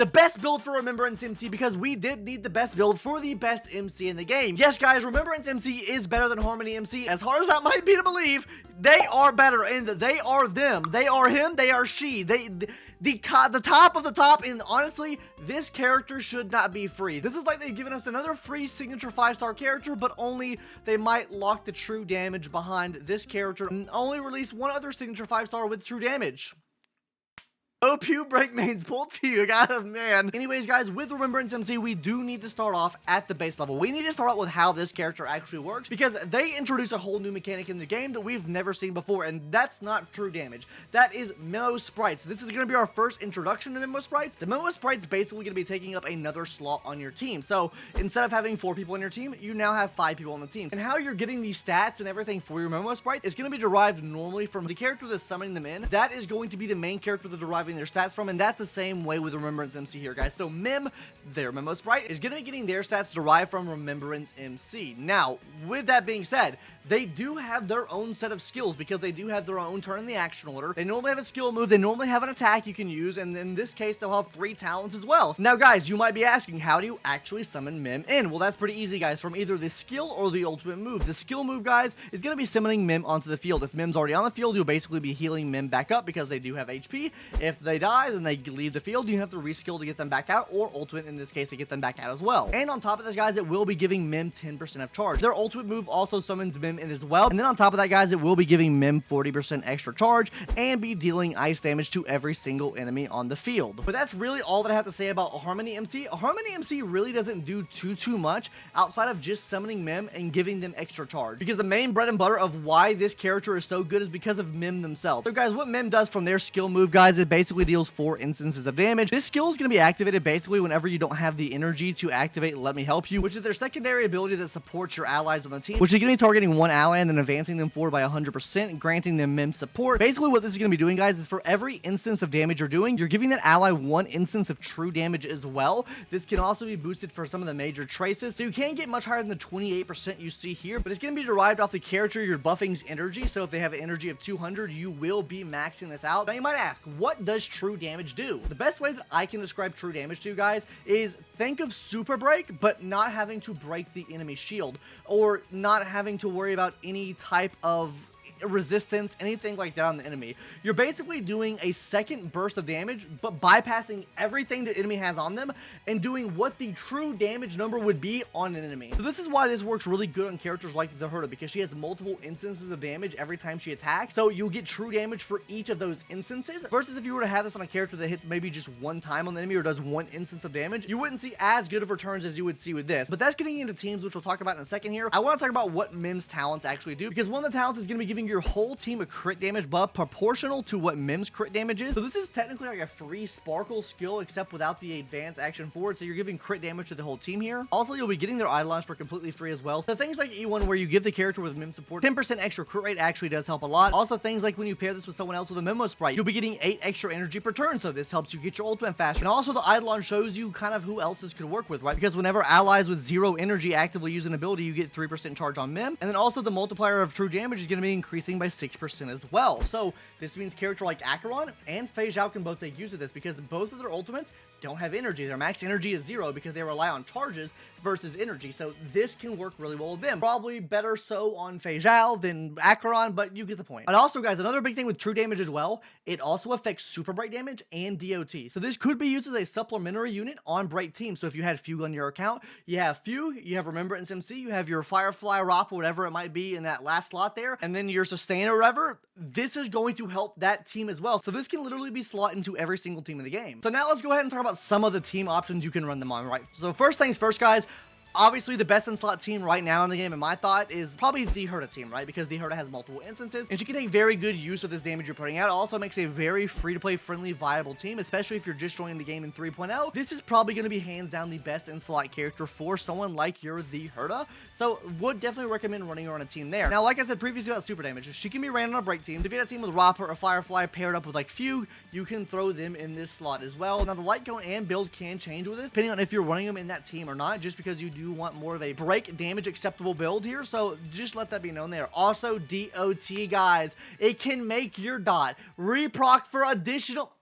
The best build for Remembrance MC, because we did need the best build for the best MC in the game. Yes, guys, Remembrance MC is better than Harmony MC. As hard as that might be to believe, they are better, and they are them. They are him, they are she. The top of the top, and honestly, this character should not be free. This is like they've given us another free signature 5-star character, but only they might lock the true damage behind this character and only release one other signature 5-star with true damage. Hope you break mains pulled to you, God, man. Anyways, guys, with Remembrance MC, we do need to start off at the base level. We need to start out with how this character actually works, because they introduce a whole new mechanic in the game that we've never seen before, and that's not true damage. That is Memo Sprites. This is going to be our first introduction to Memo Sprites. The Memo Sprites basically going to be taking up another slot on your team. So instead of having 4 people on your team, you now have 5 people on the team. And how you're getting these stats and everything for your Memo Sprite is going to be derived normally from the character that's summoning them in. That is going to be the main character they're deriving their stats from, and that's the same way with Remembrance MC here, guys. So Mem, their Memo Sprite, is going to be getting their stats derived from Remembrance MC. Now, with that being said, they do have their own set of skills, because they do have their own turn in the action order. They normally have a skill move, they normally have an attack you can use, and in this case, they'll have 3 talents as well. Now, guys, you might be asking, how do you actually summon Mem in? Well, that's pretty easy, guys, from either the skill or the ultimate move. The skill move, guys, is going to be summoning Mem onto the field. If Mem's already on the field, you'll basically be healing Mem back up, because they do have HP. If they die, then they leave the field. You have to reskill to get them back out, or ultimate in this case to get them back out as well. And on top of this, guys, it will be giving Mem 10% of charge. Their ultimate move also summons Mem in as well. And then on top of that, guys, it will be giving Mem 40% extra charge and be dealing ice damage to every single enemy on the field. But that's really all that I have to say about Harmony MC. Harmony MC really doesn't do too much outside of just summoning Mem and giving them extra charge, because the main bread and butter of why this character is so good is because of Mem themselves. So, guys, what Mem does from their skill move, guys, it basically deals 4 instances of damage. This skill is going to be activated basically whenever you don't have the energy to activate Let Me Help You, which is their secondary ability that supports your allies on the team, which is going to be targeting one ally and then advancing them forward by 100%, granting them Mem support. Basically, what this is going to be doing, guys, is for every instance of damage you're doing, you're giving that ally 1 instance of true damage as well. This can also be boosted for some of the major traces, so you can't get much higher than the 28% you see here, but it's going to be derived off the character you're buffing's energy. So if they have an energy of 200, you will be maxing this out. Now, you might ask, what does true damage do? The best way that I can describe true damage to you guys is think of super break, but not having to break the enemy shield, or not having to worry about any type of resistance, anything like that on the enemy. You're basically doing a second burst of damage, but bypassing everything the enemy has on them and doing what the true damage number would be on an enemy. So this is why this works really good on characters like the Herta, because she has multiple instances of damage every time she attacks, so you'll get true damage for each of those instances, versus if you were to have this on a character that hits maybe just 1 time on the enemy or does 1 instance of damage, you wouldn't see as good of returns as you would see with this. But that's getting into teams, which we'll talk about in a second here. I want to talk about what Mem's talents actually do, because one of the talents is going to be giving your whole team a crit damage buff proportional to what Mem's crit damage is. So this is technically like a free sparkle skill, except without the advanced action forward, so you're giving crit damage to the whole team here. Also, you'll be getting their idolize for completely free as well. So things like E1, where you give the character with Mem support 10% extra crit rate, actually does help a lot. Also, things like when you pair this with someone else with a Memo Sprite, you'll be getting 8 extra energy per turn, so this helps you get your ultimate faster. And also, the eidolon shows you kind of who else this could work with, right? Because whenever allies with 0 energy actively use an ability, you get 3% charge on Mem. And then also the multiplier of true damage is going to be increasing by 6% as well. So this means character like Acheron and Fei Zhao can both take use of this, because both of their ultimates don't have energy. Their max energy is 0 because they rely on charges versus energy. So this can work really well with them. Probably better so on Fei Zhao than Acheron, but you get the point. And also, guys, another big thing with true damage as well, it also affects super break damage and DOT. So this could be used as a supplementary unit on break teams. So if you had Fugue on your account, you have Fugue, you have Remembrance MC, you have your Firefly Rop, whatever it might be in that last slot there, and then your Sustain or whatever, this is going to help that team as well. So this can literally be slotted into every single team in the game. So now let's go ahead and talk about some of the team options you can run them on, right? So first things first, guys, obviously, the best in-slot team right now in the game, in my thought, is probably the Herta team, right? Because the Herta has multiple instances, and she can take very good use of this damage you're putting out. It also makes a very free-to-play, friendly, viable team, especially if you're just joining the game in 3.0. This is probably going to be hands down the best in-slot character for someone like you're the Herta, so would definitely recommend running her on a team there. Now, like I said previously about super damage, she can be ran on a break team. If you have a team with Rapper or Firefly paired up with like Fugue, you can throw them in this slot as well. Now, the light cone and build can change with this, depending on if you're running them in that team or not, just because you do want more of a break damage acceptable build here, so just let that be known there. Also, DOT, guys, it can make your dot reproc for additional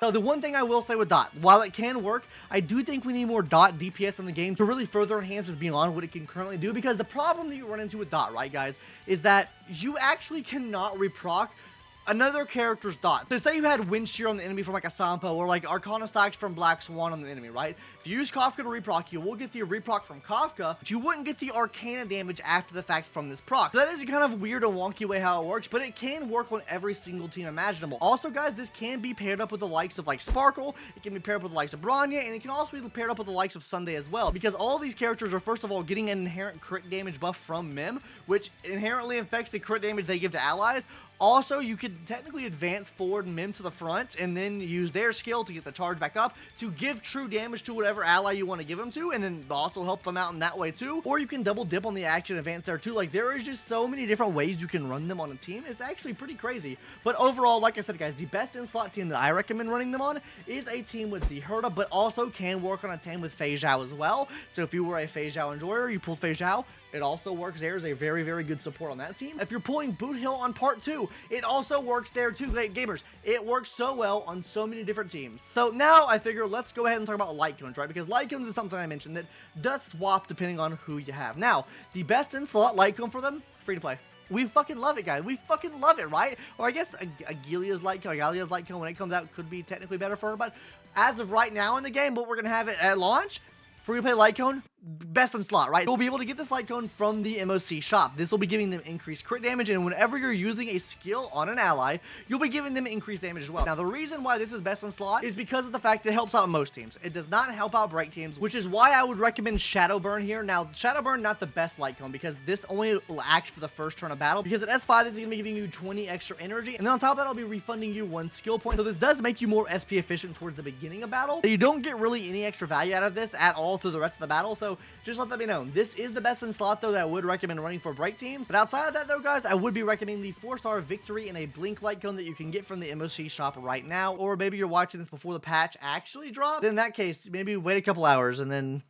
So the one thing I will say with Dot, while it can work, I do think we need more Dot DPS in the game to really further enhance this beyond what it can currently do, because the problem that you run into with Dot, right guys, is that you actually cannot reproc another character's Dot. So say you had Wind Shear on the enemy from like a Sampo, or like Arcana Stacks from Black Swan on the enemy, right? If you use Kafka to reproc, you will get the reproc from Kafka, but you wouldn't get the Arcana damage after the fact from this proc. So that is kind of weird and wonky way how it works, but it can work on every single team imaginable. Also guys, this can be paired up with the likes of like Sparkle, it can be paired up with the likes of Bronya, and it can also be paired up with the likes of Sunday as well, because all these characters are first of all getting an inherent crit damage buff from Mim, which inherently affects the crit damage they give to allies. Also, you could technically advance forward Mim to the front and then use their skill to get the charge back up to give true damage to whatever ally you want to give them to, and then also help them out in that way too. Or you can double dip on the action advance there too. Like, there is just so many different ways you can run them on a team. It's actually pretty crazy. But overall, like I said guys, the best in-slot team that I recommend running them on is a team with the Herta, but also can work on a team with Fei Zhao as well. So if you were a Fei Zhao enjoyer, you pull Fei Zhao, it also works there as a very, very good support on that team. If you're pulling Boot Hill on part 2, it also works there too. Great gamers, it works so well on so many different teams. So now I figure let's go ahead and talk about light cones, right? Because light cones is something I mentioned that does swap depending on who you have. Now, the best in slot light cone for them, free to play. We fucking love it, guys. We fucking love it, right? Or I guess Agilia's light cone, when it comes out could be technically better for her, but as of right now in the game, what we're gonna have it at launch, free to play light cone, best in slot, right? You'll be able to get this light cone from the MOC shop. This will be giving them increased crit damage, and whenever you're using a skill on an ally, you'll be giving them increased damage as well. Now, the reason why this is best in slot is because of the fact that it helps out most teams. It does not help out break teams, which is why I would recommend Shadow Burn here. Now, Shadow Burn, not the best light cone, because this only will act for the first turn of battle, because at S5, this is going to be giving you 20 extra energy, and then on top of that, I'll be refunding you 1 skill point. So this does make you more SP efficient towards the beginning of battle. So you don't get really any extra value out of this at all through the rest of the battle, so just let that be known. This is the best in slot though that I would recommend running for break teams, but outside of that though guys, I would be recommending the 4-star Victory and a Blink light cone that you can get from the MOC shop right now, or maybe you're watching this before the patch actually dropped. In that case, maybe wait a couple hours and then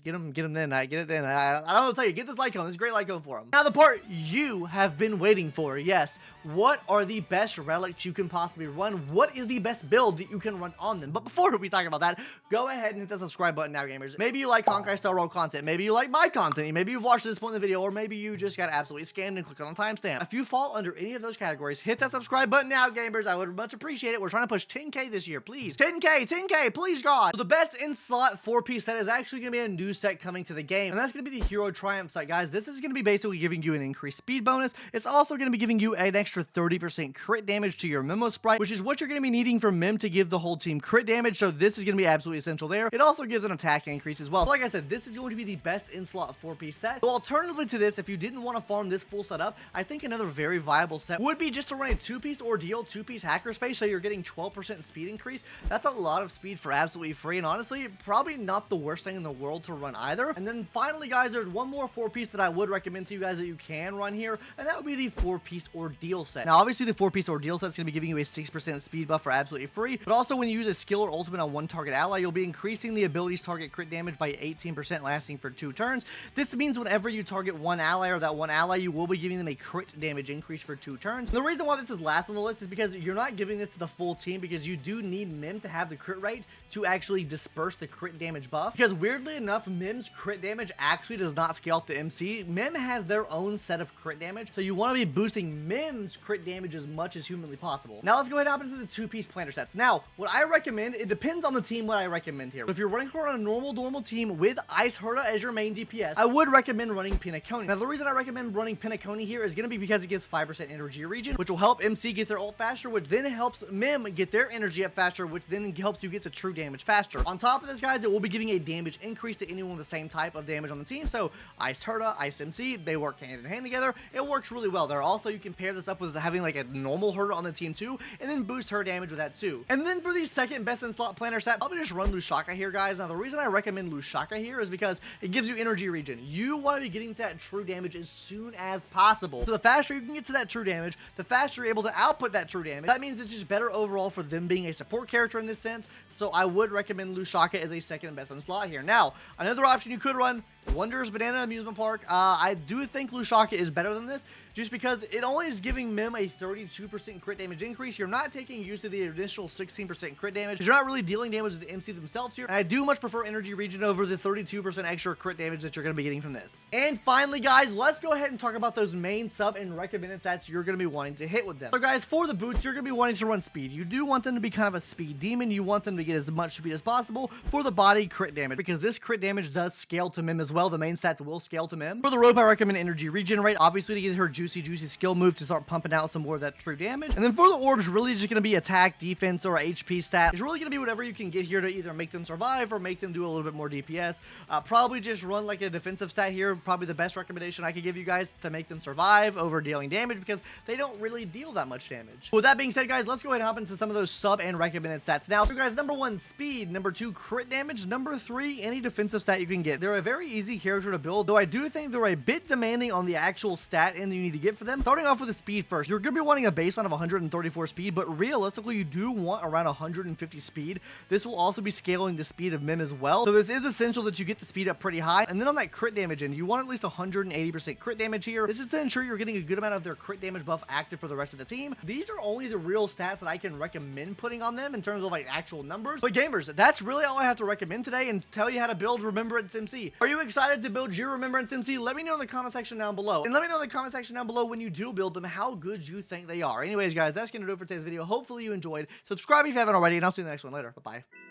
get them then. I get it then. I don't know what to tell you. Get this light cone. It's a great light cone for them. Now, the part you have been waiting for. Yes. What are the best relics you can possibly run? What is the best build that you can run on them? But before we talk about that, go ahead and hit the subscribe button now, gamers. Maybe you like Honkai style role content. Maybe you like my content. Maybe you've watched this point in the video, or maybe you just got absolutely scammed and clicked on the timestamp. If you fall under any of those categories, hit that subscribe button now, gamers. I would much appreciate it. We're trying to push 10K this year, please. 10K, please, God. So the best in-slot 4-piece set is actually going to be a new set coming to the game, and that's going to be the Hero Triumph set, guys. This is going to be basically giving you an increased speed bonus. It's also going to be giving you an extra 30% crit damage to your Memo Sprite, which is what you're going to be needing for Mim to give the whole team crit damage, so this is going to be absolutely essential there. It also gives an attack increase as well. So like I said, this is going to be the best in-slot 4-piece set. So alternatively to this, if you didn't want to farm this full setup, I think another very viable set would be just to run a 2-piece Ordeal, 2-piece Hacker Space, so you're getting 12% speed increase. That's a lot of speed for absolutely free, and honestly, probably not the worst thing in the world to run either. And then finally, guys, there's one more 4-piece that I would recommend to you guys that you can run here, and that would be the 4-piece Ordeal set. Now, obviously, the 4-piece Ordeal set is going to be giving you a 6% speed buff for absolutely free, but also when you use a skill or ultimate on one target ally, you'll be increasing the ability's target crit damage by 18%, lasting for 2 turns. This means whenever you target one ally or that one ally, you will be giving them a crit damage increase for 2 turns. And the reason why this is last on the list is because you're not giving this to the full team, because you do need Mim to have the crit rate to actually disperse the crit damage buff, because weirdly enough, Mim's crit damage actually does not scale off the MC. Mim has their own set of crit damage, so you want to be boosting Mim's crit damage as much as humanly possible. Now let's go ahead and hop into the 2-piece planter sets. Now, what I recommend, it depends on the team what I recommend here. If you're running for a normal team with Ice Herta as your main DPS, I would recommend running Pinaconi. Now, the reason I recommend running Pinaconi here is going to be because it gives 5% energy regen, which will help MC get their ult faster, which then helps Mim get their energy up faster, which then helps you get to true damage faster. On top of this, guys, it will be giving a damage increase to anyone with the same type of damage on the team. So Ice Herta, Ice MC, they work hand in hand together. It works really well there. Also, you can pair this up with having like a normal Herta on the team too, and then boost her damage with that too. And then for the second best in slot planner set, I'll just run Lusaka here, guys. Now, the reason I recommend Lusaka here is because it gives you energy regen. You want to be getting to that true damage as soon as possible. So the faster you can get to that true damage, the faster you're able to output that true damage. That means it's just better overall for them being a support character in this sense. So I would recommend Lusaka as a second best in slot here. Now, another option you could run Wonders Banana Amusement Park. I do think Lushaka is better than this, just because it only is giving Mim a 32% crit damage increase. You're not taking use of the additional 16% crit damage. You're not really dealing damage to the MC themselves here. And I do much prefer Energy Region over the 32% extra crit damage that you're going to be getting from this. And finally, guys, let's go ahead and talk about those main sub and recommended stats you're going to be wanting to hit with them. So, guys, for the boots, you're going to be wanting to run speed. You do want them to be kind of a speed demon. You want them to get as much speed as possible. For the body, crit damage, because this crit damage does scale to Mim as well. The main stats will scale to Mim. For the rope, I recommend Energy Regenerate, obviously to get her juicy skill move to start pumping out some more of that true damage. And then for the orbs, really just going to be attack, defense, or HP stat. It's really going to be whatever you can get here to either make them survive or make them do a little bit more DPS. Probably just run like a defensive stat here. Probably the best recommendation I could give you guys to make them survive over dealing damage, because they don't really deal that much damage. With that being said, guys, let's go ahead and hop into some of those sub and recommended stats now. So, guys, number 1, speed. Number 2, crit damage. Number 3, any defensive stat you can get. They're a very easy character to build, though I do think they're a bit demanding on the actual stat and you need to get for them. Starting off with the speed first, you're going to be wanting a baseline of 134 speed, but realistically, you do want around 150 speed. This will also be scaling the speed of Mim as well, so this is essential that you get the speed up pretty high. And then on that crit damage end, you want at least 180% crit damage here. This is to ensure you're getting a good amount of their crit damage buff active for the rest of the team. These are only the real stats that I can recommend putting on them in terms of like actual numbers. But gamers, that's really all I have to recommend today and tell you how to build Remembrance MC. Are you excited to build your Remembrance MC? Let me know in the comment section down below. And let me know in the comment section down below when you do build them, how good you think they are. Anyways, guys, that's going to do it for today's video. Hopefully you enjoyed. Subscribe if you haven't already, and I'll see you in the next one later. Bye-bye.